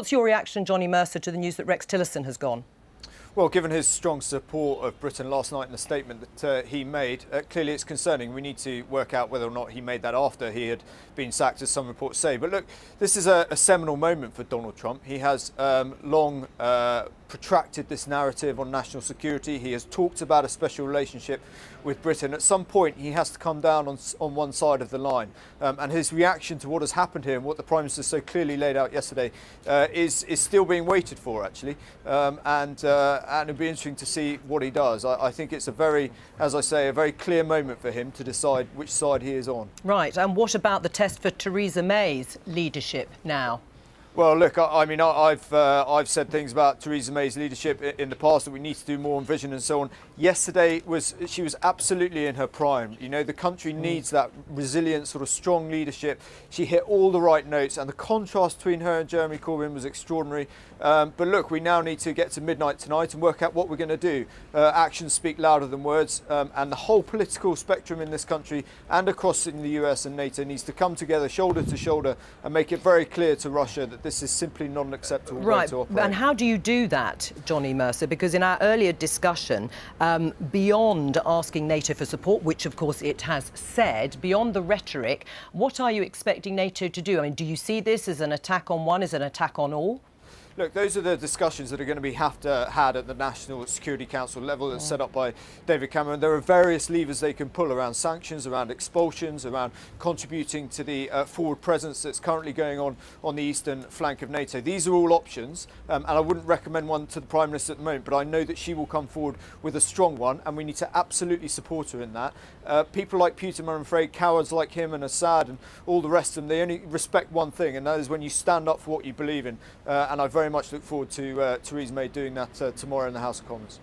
What's your reaction, Johnny Mercer, to the news that Rex Tillerson has gone? Well, given his strong support of Britain last night in the statement that he made, clearly it's concerning. We need to work out whether or not he made that after he had been sacked, as some reports say. But look, this is a seminal moment for Donald Trump. He has long protracted this narrative on national security. He has talked about a special relationship with Britain. At some point, he has to come down on one side of the line. And his reaction to what has happened here and what the Prime Minister so clearly laid out yesterday is still being waited for, actually. And it'll be interesting to see what he does. I think it's a very clear moment for him to decide which side he is on. Right, and what about the test for Theresa May's leadership now? Well, look, I mean, I've said things about Theresa May's leadership in the past, that we need to do more on vision and so on. Yesterday she was absolutely in her prime. You know, the country needs that resilient, sort of strong leadership. She hit all the right notes, and the contrast between her and Jeremy Corbyn was extraordinary. But look, we now need to get to midnight tonight and work out what we're going to do. Actions speak louder than words, and the whole political spectrum in this country and across in the US and NATO needs to come together shoulder to shoulder and make it very clear to Russia that this is simply not an acceptable way to operate. And how do you do that, Johnny Mercer? Because in our earlier discussion, beyond asking NATO for support, which of course it has said, beyond the rhetoric, what are you expecting NATO to do? I mean, do you see this as an attack on one, as an attack on all? Look, those are the discussions that are going to be had at the National Security Council level that's set up by David Cameron. There are various levers they can pull around sanctions, around expulsions, around contributing to the forward presence that's currently going on the eastern flank of NATO. These are all options, and I wouldn't recommend one to the Prime Minister at the moment, but I know that she will come forward with a strong one, and we need to absolutely support her in that. People like Putin, I'm afraid, cowards like him and Assad and all the rest of them, they only respect one thing, and that is when you stand up for what you believe in. And I very much look forward to Theresa May doing that tomorrow in the House of Commons.